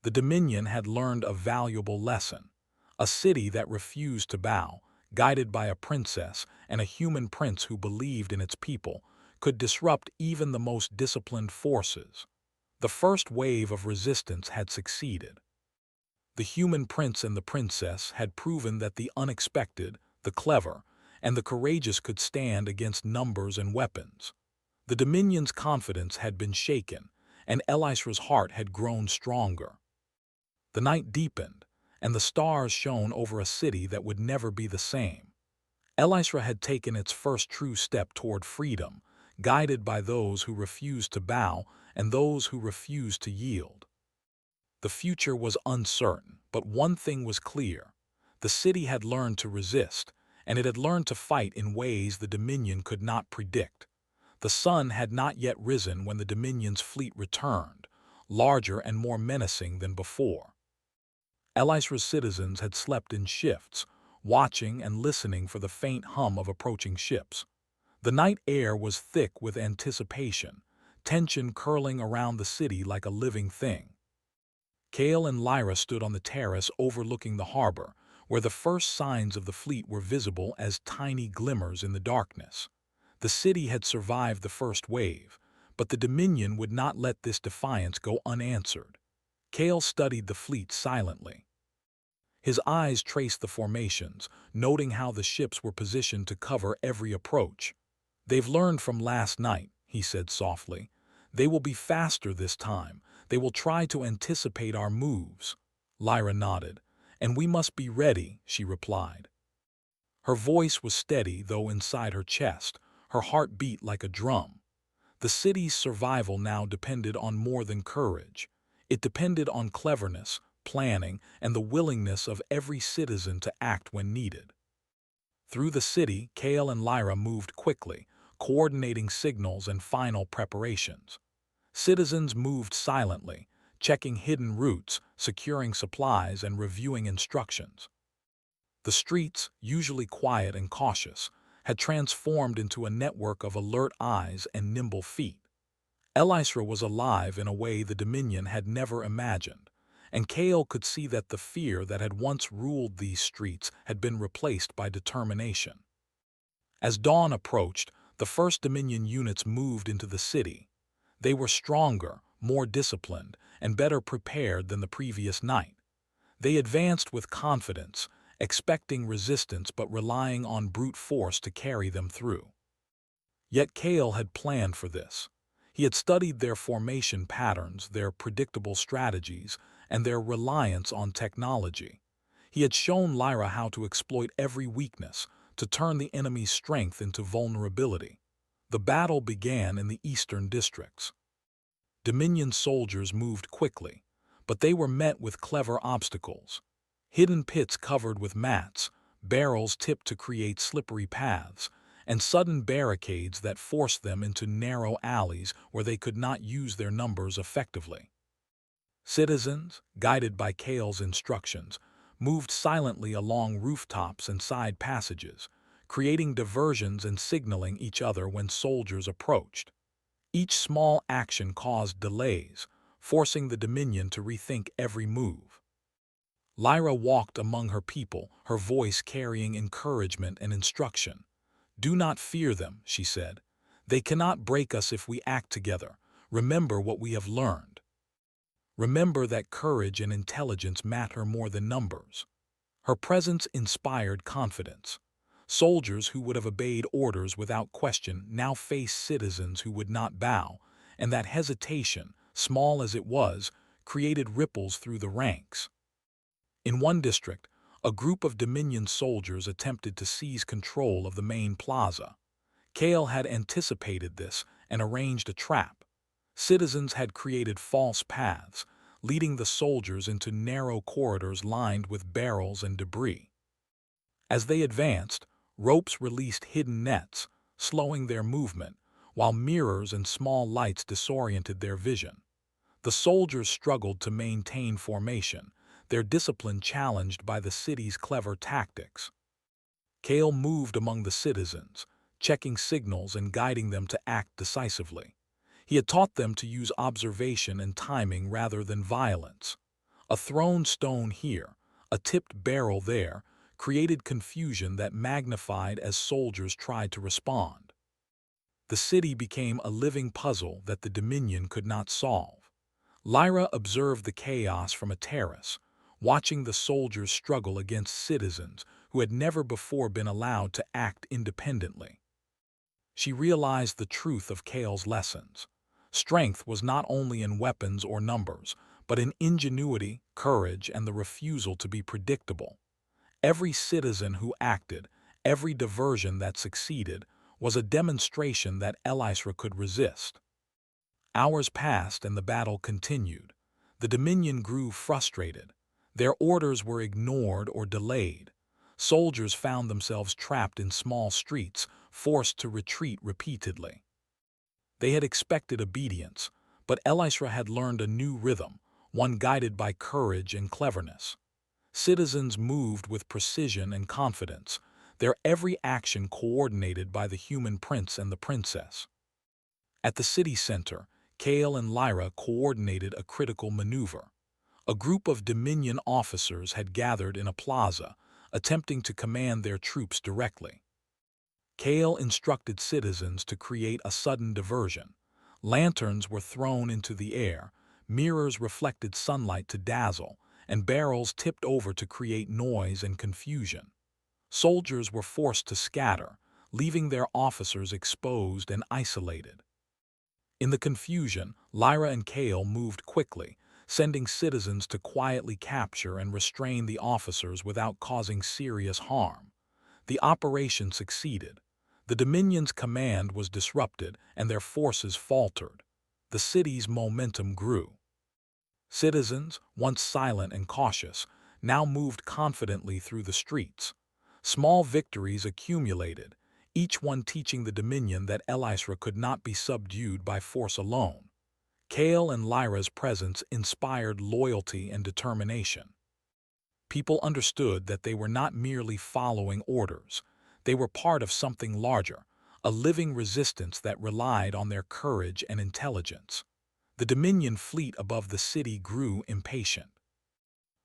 The Dominion had learned a valuable lesson. A city that refused to bow, guided by a princess and a human prince who believed in its people, could disrupt even the most disciplined forces. The first wave of resistance had succeeded. The human prince and the princess had proven that the unexpected, the clever, and the courageous could stand against numbers and weapons. The Dominion's confidence had been shaken, and Elysra's heart had grown stronger. The night deepened, and the stars shone over a city that would never be the same. Elysra had taken its first true step toward freedom, guided by those who refused to bow and those who refused to yield. The future was uncertain, but one thing was clear. The city had learned to resist, and it had learned to fight in ways the Dominion could not predict. The sun had not yet risen when the Dominion's fleet returned, larger and more menacing than before. Elysra's citizens had slept in shifts, watching and listening for the faint hum of approaching ships. The night air was thick with anticipation, tension curling around the city like a living thing. Kale and Lyra stood on the terrace overlooking the harbor, where the first signs of the fleet were visible as tiny glimmers in the darkness. The city had survived the first wave, but the Dominion would not let this defiance go unanswered. Kale studied the fleet silently. His eyes traced the formations, noting how the ships were positioned to cover every approach. "They've learned from last night," he said softly. "They will be faster this time. They will try to anticipate our moves." Lyra nodded. "And we must be ready," she replied. Her voice was steady, though inside her chest, her heart beat like a drum. The city's survival now depended on more than courage. It depended on cleverness, planning, and the willingness of every citizen to act when needed. Through the city, Kale and Lyra moved quickly, coordinating signals and final preparations. Citizens moved silently, checking hidden routes, securing supplies, and reviewing instructions. The streets, usually quiet and cautious, had transformed into a network of alert eyes and nimble feet. Elisra was alive in a way the Dominion had never imagined, and Kale could see that the fear that had once ruled these streets had been replaced by determination. As dawn approached, the first Dominion units moved into the city. They were stronger, more disciplined, and better prepared than the previous night. They advanced with confidence, expecting resistance but relying on brute force to carry them through. Yet Kale had planned for this. He had studied their formation patterns, their predictable strategies, and their reliance on technology. He had shown Lyra how to exploit every weakness, to turn the enemy's strength into vulnerability. The battle began in the eastern districts. Dominion soldiers moved quickly, but they were met with clever obstacles. Hidden pits covered with mats, barrels tipped to create slippery paths, and sudden barricades that forced them into narrow alleys where they could not use their numbers effectively. Citizens, guided by Kale's instructions, moved silently along rooftops and side passages, creating diversions and signaling each other when soldiers approached. Each small action caused delays, forcing the Dominion to rethink every move. Lyra walked among her people, her voice carrying encouragement and instruction. "Do not fear them," she said. "They cannot break us if we act together. Remember what we have learned. Remember that courage and intelligence matter more than numbers." Her presence inspired confidence. Soldiers who would have obeyed orders without question now faced citizens who would not bow, and that hesitation, small as it was, created ripples through the ranks. In one district, a group of Dominion soldiers attempted to seize control of the main plaza. Kale had anticipated this and arranged a trap. Citizens had created false paths, leading the soldiers into narrow corridors lined with barrels and debris. As they advanced, ropes released hidden nets, slowing their movement, while mirrors and small lights disoriented their vision. The soldiers struggled to maintain formation, their discipline challenged by the city's clever tactics. Kale moved among the citizens, checking signals and guiding them to act decisively. He had taught them to use observation and timing rather than violence. A thrown stone here, a tipped barrel there, created confusion that magnified as soldiers tried to respond. The city became a living puzzle that the Dominion could not solve. Lyra observed the chaos from a terrace, watching the soldiers struggle against citizens who had never before been allowed to act independently. She realized the truth of Kale's lessons. Strength was not only in weapons or numbers, but in ingenuity, courage, and the refusal to be predictable. Every citizen who acted, every diversion that succeeded, was a demonstration that Elisra could resist. Hours passed and the battle continued. The Dominion grew frustrated. Their orders were ignored or delayed. Soldiers found themselves trapped in small streets, forced to retreat repeatedly. They had expected obedience, but Elisra had learned a new rhythm, one guided by courage and cleverness. Citizens moved with precision and confidence, their every action coordinated by the human prince and the princess. At the city center, Kale and Lyra coordinated a critical maneuver. A group of Dominion officers had gathered in a plaza, attempting to command their troops directly. Kale instructed citizens to create a sudden diversion. Lanterns were thrown into the air, Mirrors reflected sunlight to dazzle, and barrels tipped over to create noise and confusion. Soldiers were forced to scatter, leaving their officers exposed and isolated. In the confusion, Lyra and Kale moved quickly, sending citizens to quietly capture and restrain the officers without causing serious harm. The operation succeeded. The Dominion's command was disrupted and their forces faltered. The city's momentum grew. Citizens, once silent and cautious, now moved confidently through the streets. Small victories accumulated, each one teaching the Dominion that Elisra could not be subdued by force alone. Kale and Lyra's presence inspired loyalty and determination. People understood that they were not merely following orders. They were part of something larger, a living resistance that relied on their courage and intelligence. The Dominion fleet above the city grew impatient.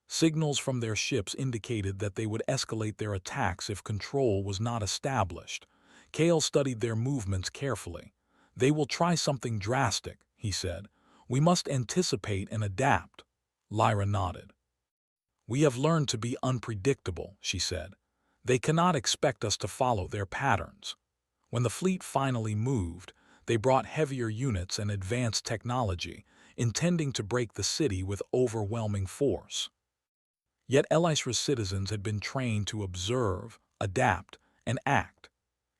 Signals from their ships indicated that they would escalate their attacks if control was not established. Kale studied their movements carefully. "They will try something drastic," he said. "We must anticipate and adapt." Lyra nodded. "We have learned to be unpredictable," she said. "They cannot expect us to follow their patterns." When the fleet finally moved, they brought heavier units and advanced technology, intending to break the city with overwhelming force. Yet Elisra's citizens had been trained to observe, adapt, and act.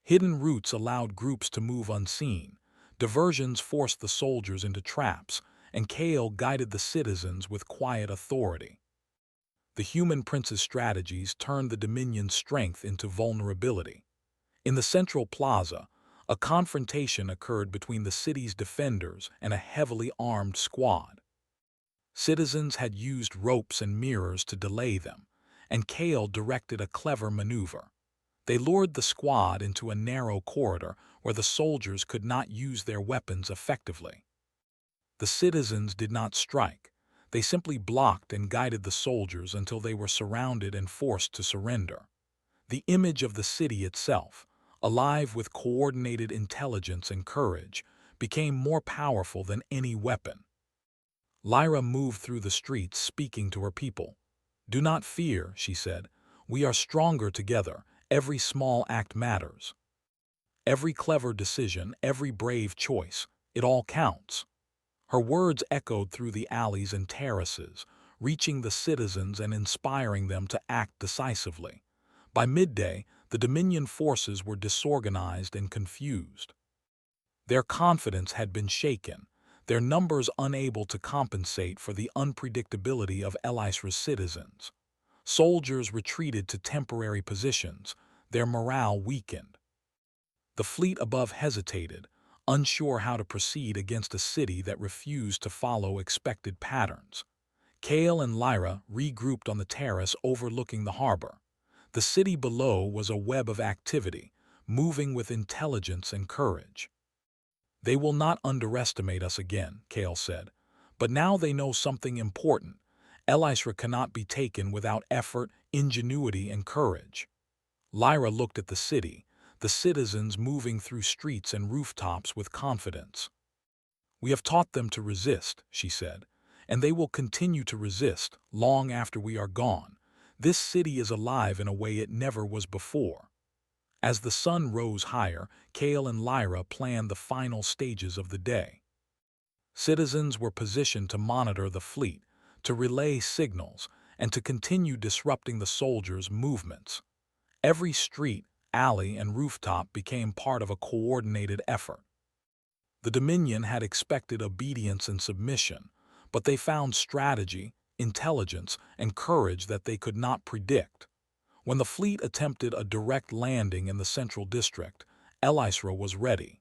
Hidden routes allowed groups to move unseen, diversions forced the soldiers into traps, and Kale guided the citizens with quiet authority. The human prince's strategies turned the Dominion's strength into vulnerability. In the central plaza, a confrontation occurred between the city's defenders and a heavily armed squad. Citizens had used ropes and mirrors to delay them, and Kale directed a clever maneuver. They lured the squad into a narrow corridor where the soldiers could not use their weapons effectively. The citizens did not strike. They simply blocked and guided the soldiers until they were surrounded and forced to surrender. The image of the city itself, alive with coordinated intelligence and courage, became more powerful than any weapon. Lyra moved through the streets speaking to her people. "Do not fear," she said. "We are stronger together. Every small act matters. Every clever decision, every brave choice, it all counts." Her words echoed through the alleys and terraces, reaching the citizens and inspiring them to act decisively. By midday, the Dominion forces were disorganized and confused. Their confidence had been shaken, their numbers unable to compensate for the unpredictability of Elisra's citizens. Soldiers retreated to temporary positions, their morale weakened. The fleet above hesitated, unsure how to proceed against a city that refused to follow expected patterns. Kale and Lyra regrouped on the terrace overlooking the harbor. The city below was a web of activity, moving with intelligence and courage. "They will not underestimate us again," Kale said. "But now they know something important. Elisra cannot be taken without effort, ingenuity, and courage." Lyra looked at the city, the citizens moving through streets and rooftops with confidence. "We have taught them to resist," she said, "and they will continue to resist long after we are gone. This city is alive in a way it never was before." As the sun rose higher, Kale and Lyra planned the final stages of the day. Citizens were positioned to monitor the fleet, to relay signals, and to continue disrupting the soldiers' movements. Every street, alley, and rooftop became part of a coordinated effort. The Dominion had expected obedience and submission, but they found strategy, intelligence, and courage that they could not predict. When the fleet attempted a direct landing in the central district, Elisra was ready.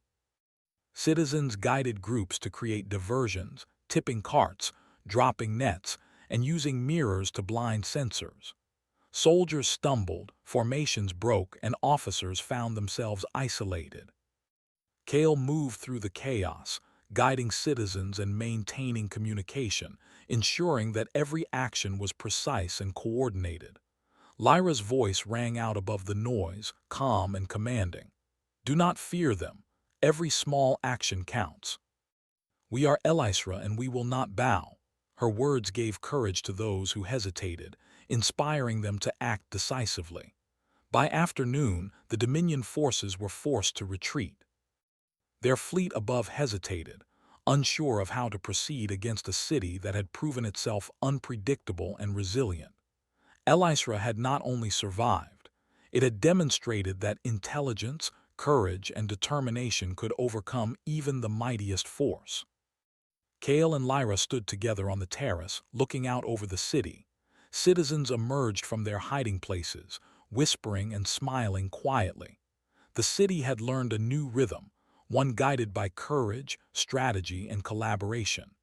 Citizens guided groups to create diversions, tipping carts, dropping nets, and using mirrors to blind sensors. Soldiers stumbled, formations broke, and officers found themselves isolated. Kale moved through the chaos, guiding citizens and maintaining communication, ensuring that every action was precise and coordinated. Lyra's voice rang out above the noise, calm and commanding. "Do not fear them. Every small action counts." "We are Elisra and we will not bow." Her words gave courage to those who hesitated, inspiring them to act decisively. By afternoon, the Dominion forces were forced to retreat. Their fleet above hesitated, unsure of how to proceed against a city that had proven itself unpredictable and resilient. Elisra had not only survived, it had demonstrated that intelligence, courage, and determination could overcome even the mightiest force. Kale and Lyra stood together on the terrace, looking out over the city. Citizens emerged from their hiding places, whispering and smiling quietly. The city had learned a new rhythm, one guided by courage, strategy, and collaboration.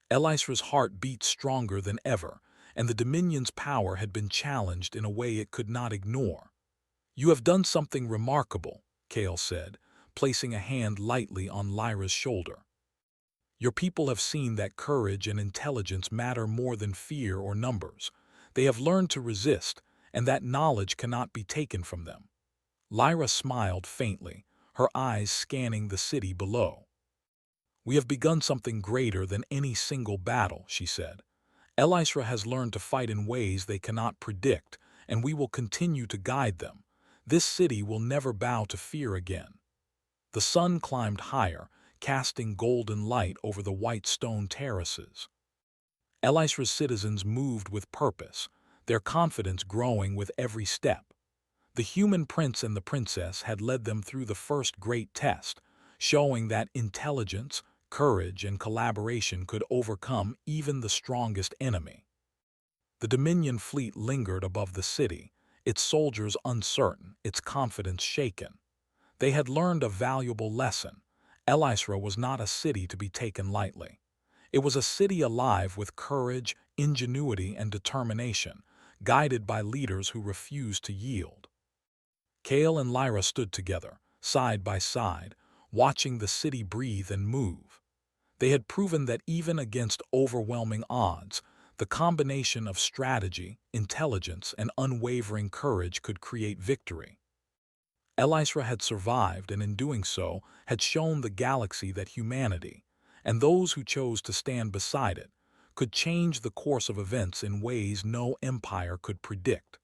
Elisra's heart beat stronger than ever, and the Dominion's power had been challenged in a way it could not ignore. "You have done something remarkable," Kale said, placing a hand lightly on Lyra's shoulder. "Your people have seen that courage and intelligence matter more than fear or numbers. They have learned to resist, and that knowledge cannot be taken from them." Lyra smiled faintly, her eyes scanning the city below. "We have begun something greater than any single battle," she said. "Elisra has learned to fight in ways they cannot predict, and we will continue to guide them. This city will never bow to fear again." The sun climbed higher, casting golden light over the white stone terraces. Elisra's citizens moved with purpose, their confidence growing with every step. The human prince and the princess had led them through the first great test, showing that intelligence, courage, and collaboration could overcome even the strongest enemy. The Dominion fleet lingered above the city, its soldiers uncertain, its confidence shaken. They had learned a valuable lesson. Elisra was not a city to be taken lightly. It was a city alive with courage, ingenuity, and determination, guided by leaders who refused to yield. Kale and Lyra stood together, side by side, watching the city breathe and move. They had proven that even against overwhelming odds, the combination of strategy, intelligence, and unwavering courage could create victory. Elisra had survived, and in doing so, had shown the galaxy that humanity, and those who chose to stand beside it, could change the course of events in ways no empire could predict.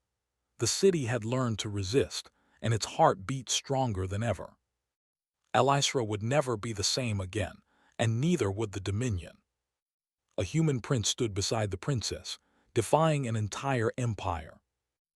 The city had learned to resist, and its heart beat stronger than ever. Elisra would never be the same again, and neither would the Dominion. A human prince stood beside the princess, defying an entire empire.